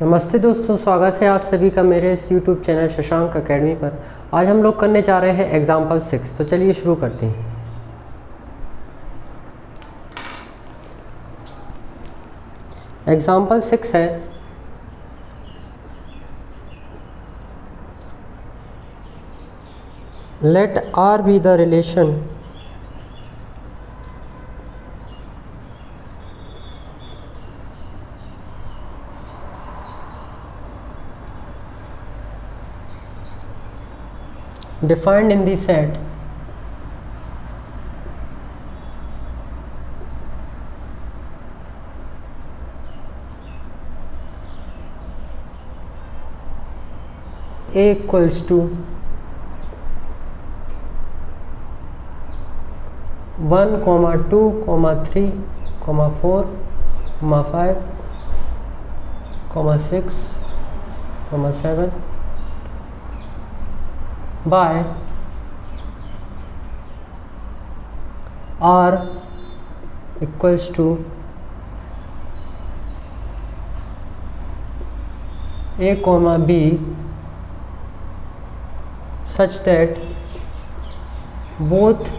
नमस्ते दोस्तों, स्वागत है आप सभी का मेरे इस YouTube चैनल शशांक अकेडमी पर। आज हम लोग करने जा रहे हैं एग्जाम्पल 6। तो चलिए शुरू करते हैं। एग्जाम्पल 6 है let R be the relation defined in the set A equals to 1, 2, 3, 4, 5, 6, 7 by R equals to A, B such that both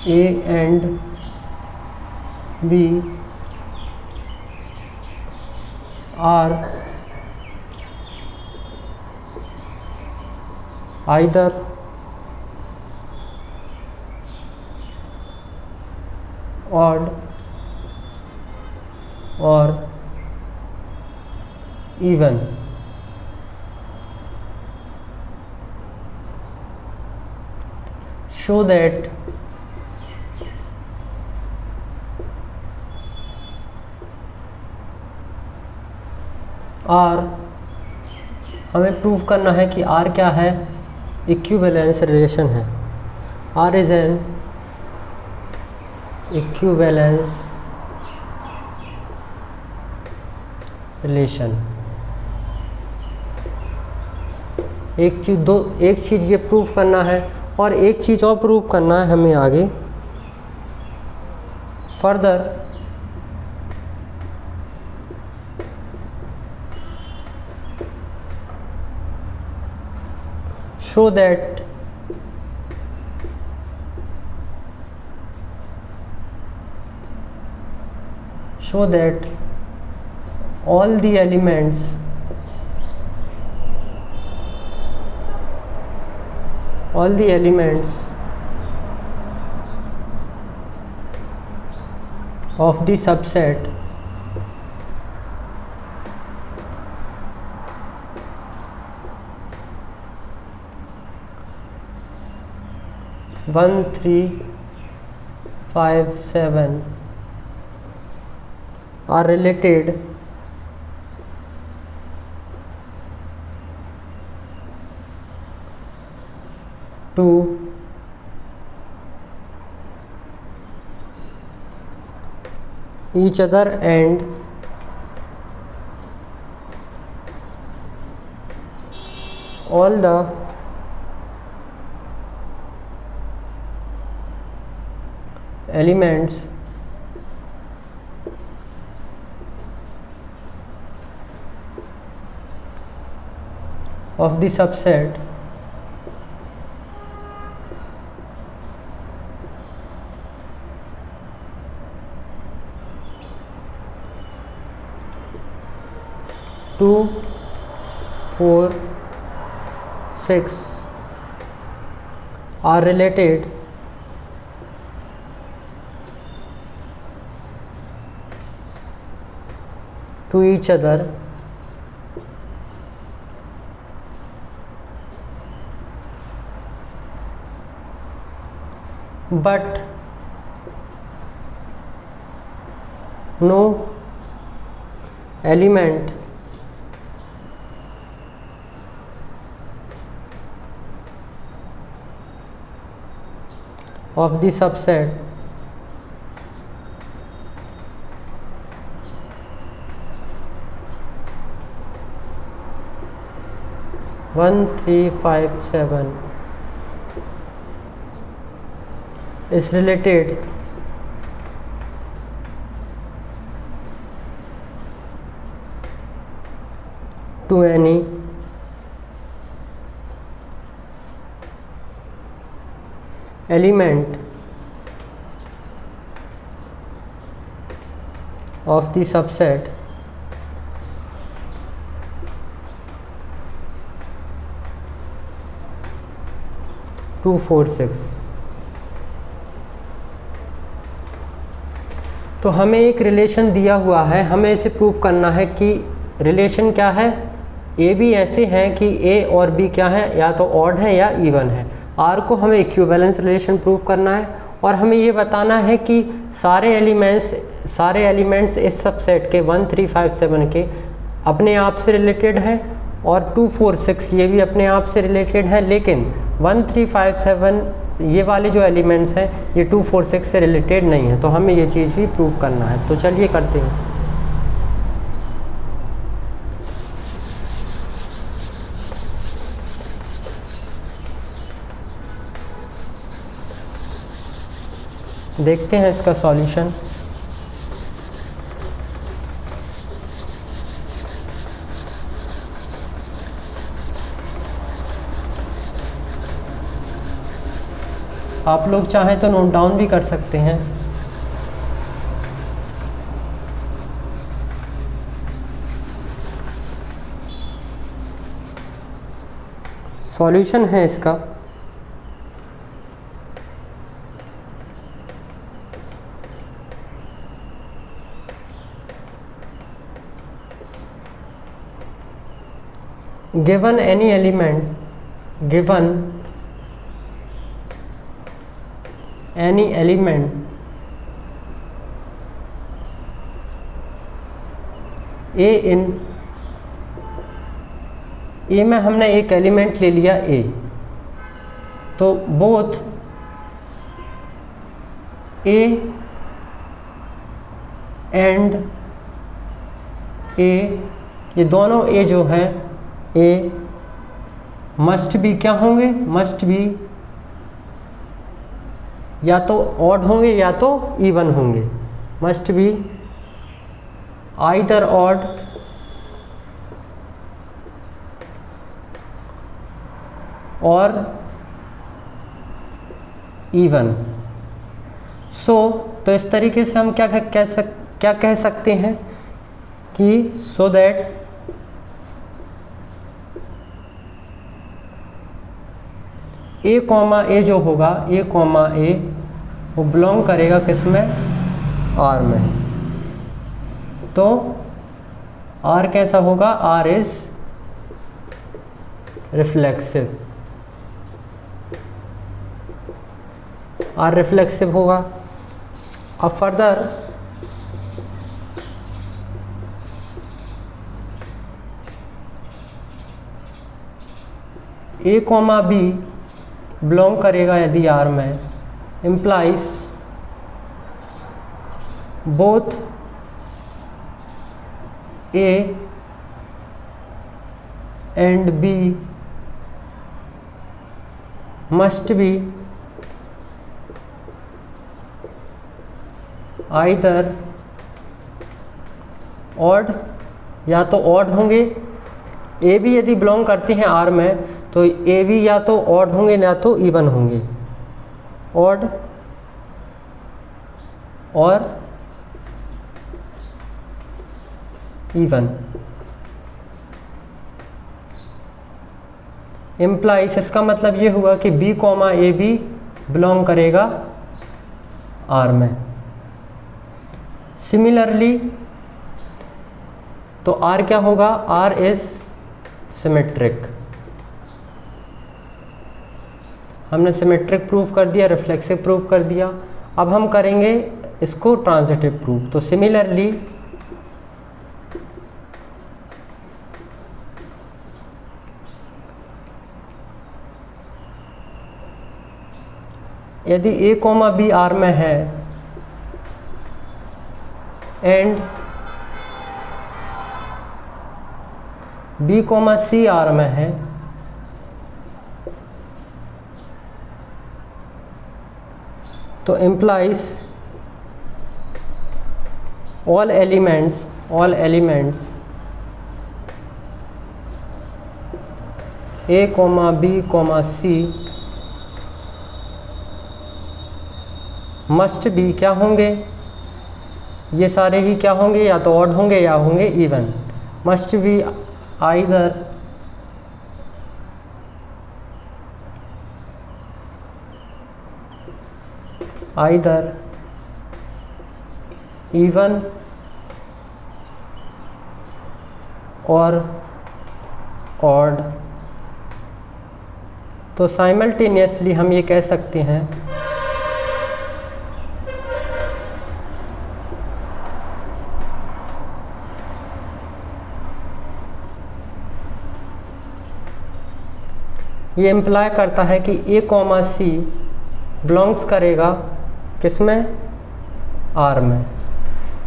A and B are either odd or even. Show that R, हमें prove करना है कि R क्या है, equivalence relation है। R is an equivalence relation. एक चीज़ ये prove करना है और एक चीज़ और प्रूव करना है हमें आगे। Further show that all the elements of the subset one, 3, 5, 7 are related to each other and all the elements of the subset two, 4, 6 are related to each other but no element of the subset one, 3, 5, 7 is related to any element of the subset two four six. तो हमें एक relation दिया हुआ है, हमें इसे prove करना है कि रिलेशन क्या है। ए बी ऐसे हैं कि ए और बी क्या है, या तो ऑड है या इवन है। आर को हमें इक्विवेलेंस रिलेशन प्रूव करना है और हमें ये बताना है कि सारे एलिमेंट्स इस सबसेट के 1 3 5 7 के अपने आप से रिलेटेड हैं और 2 4 6 ये भी अपने आप से रिलेटेड है, लेकिन 1 3 5 7 ये वाले जो एलिमेंट्स हैं ये 2 4 6 से रिलेटेड नहीं है। तो हमें ये चीज़ भी प्रूव करना है। तो चलिए करते हैं। देखते हैं इसका सॉल्यूशन। आप लोग चाहें तो नोट डाउन भी कर सकते हैं। सॉल्यूशन है इसका given any element ए में हमने एक एलिमेंट ले लिया ए, तो बोथ ए एंड ए, ये दोनों ए जो हैं ए मस्ट भी क्या होंगे, मस्ट भी या तो ऑड होंगे या तो इवन होंगे। मस्ट बी आइदर ऑड और इवन। तो इस तरीके से हम क्या कह सकते हैं कि सो दैट ए कॉमा ए जो होगा, ए कॉमा ए वो बिलोंग करेगा किसमें, आर में। तो आर कैसा होगा, R is reflexive, R reflexive होगा। अब further A comma B belong करेगा यदि आर में, implies both A and B must be either odd, या तो ऑड होंगे। ए बी यदि बिलोंग करते हैं आर में तो ए बी या तो ऑड होंगे या तो इवन होंगे, ऑड और इवन। इम्प्लाइज इसका मतलब ये हुआ कि B comma A B belong करेगा आर में। सिमिलरली तो आर क्या होगा, आर इज सिमेट्रिक। हमने सिमेट्रिक प्रूव कर दिया, रिफ्लेक्सिव प्रूव कर दिया। अब हम करेंगे इसको ट्रांजिटिव प्रूव। तो सिमिलरली यदि ए कॉमा बी आर में है and B comma C R में है, तो implies all elements A comma B comma C must be क्या होंगे, ये सारे ही क्या होंगे, या तो ऑड होंगे या होंगे even. Must be either even और ऑड। तो साइमल्टेनियसली हम ये कह सकते हैं ये इम्प्लाई करता है कि ए कॉमा सी बिलोंग्स करेगा किस में, आर में।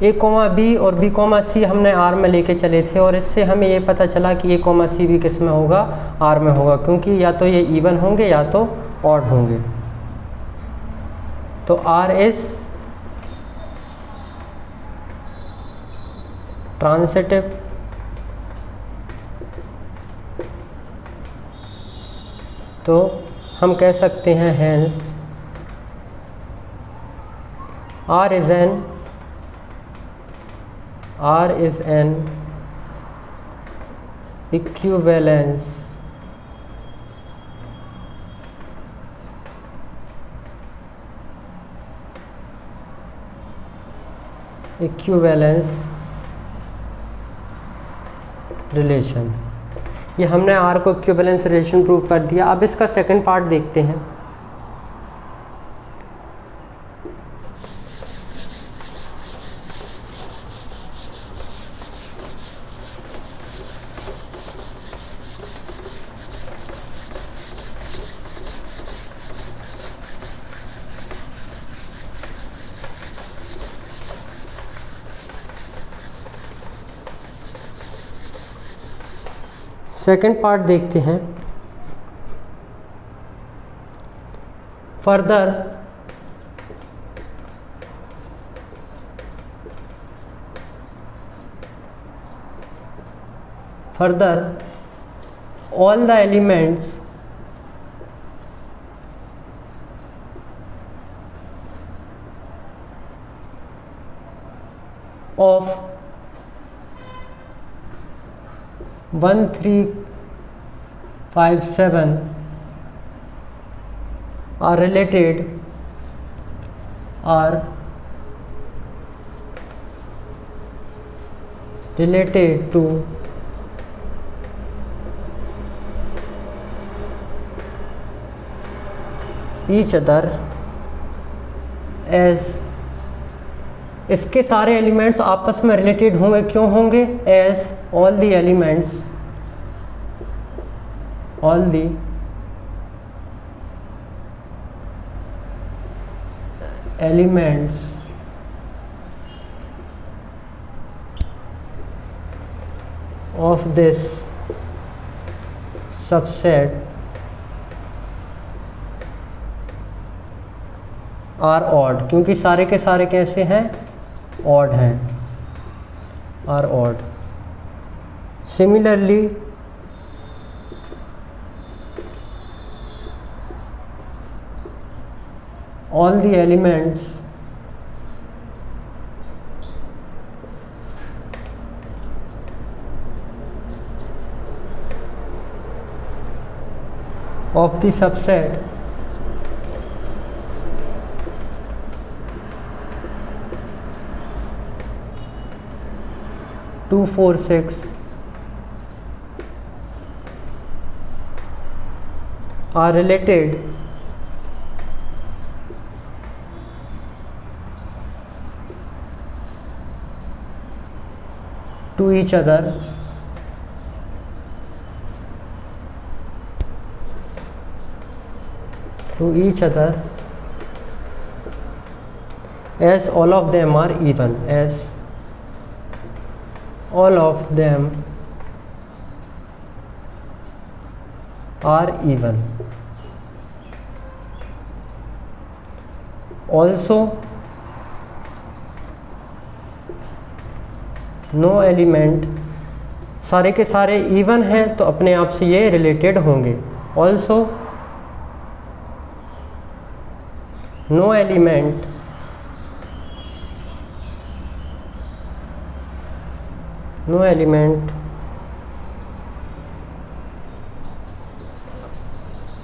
ए कॉमा बी और बी कॉमा सी हमने आर में लेके चले थे और इससे हमें ये पता चला कि ए कॉमा सी भी किस में होगा, आर में होगा, क्योंकि या तो ये इवन होंगे या तो ऑड होंगे। तो आर इज ट्रांसिटिव तो हम कह सकते हैं hence R is an equivalence relation. ये हमने R को इक्विवेलेंस रिलेशन प्रूव कर दिया। अब इसका सेकंड पार्ट देखते हैं। सेकंड पार्ट देखते हैं। Further all the elements of 1 3 5 7 are related to each other as, इसके सारे एलिमेंट्स आपस में रिलेटेड होंगे, क्यों होंगे, as all the elements of this subset are odd, क्योंकि सारे के सारे कैसे हैं, ऑड हैं, are odd. Similarly all the elements of the subset two, 4, 6 are related to each other as all of them are even, as all of them are even. Also no element सारे के सारे even हैं तो अपने आप से ये related होंगे। Also no element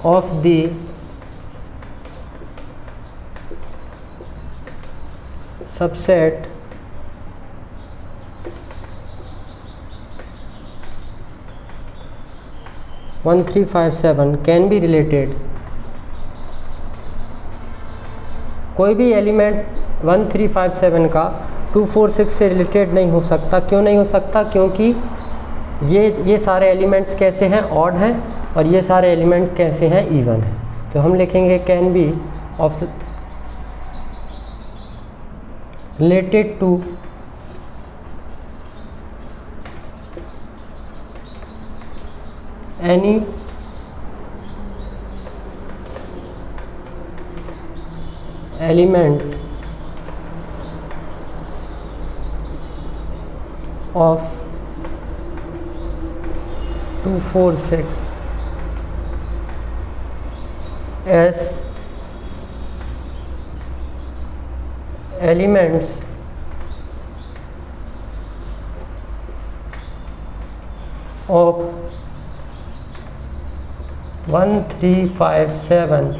of the subset (1, 3, 5, 7) can be related। कोई भी एलिमेंट 1, 3, 5, 7 का 2, 4, 6 से रिलेटेड नहीं हो सकता। क्यों नहीं हो सकता? क्योंकि ये सारे एलिमेंट्स कैसे हैं? ऑड हैं, और ये सारे एलिमेंट्स कैसे हैं? इवन हैं। तो हम लिखेंगे can be of related to any element of 2, 4, 6 as elements of 1, 3, 5, 7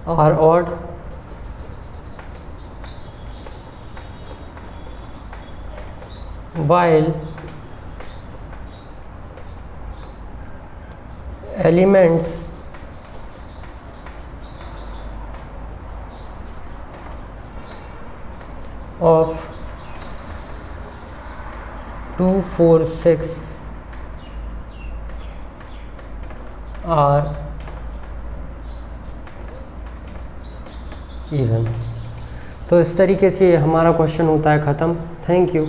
are odd while elements of 2, 4, 6 are even। तो इस तरीके से हमारा क्वेश्चन होता है ख़त्म। Thank you.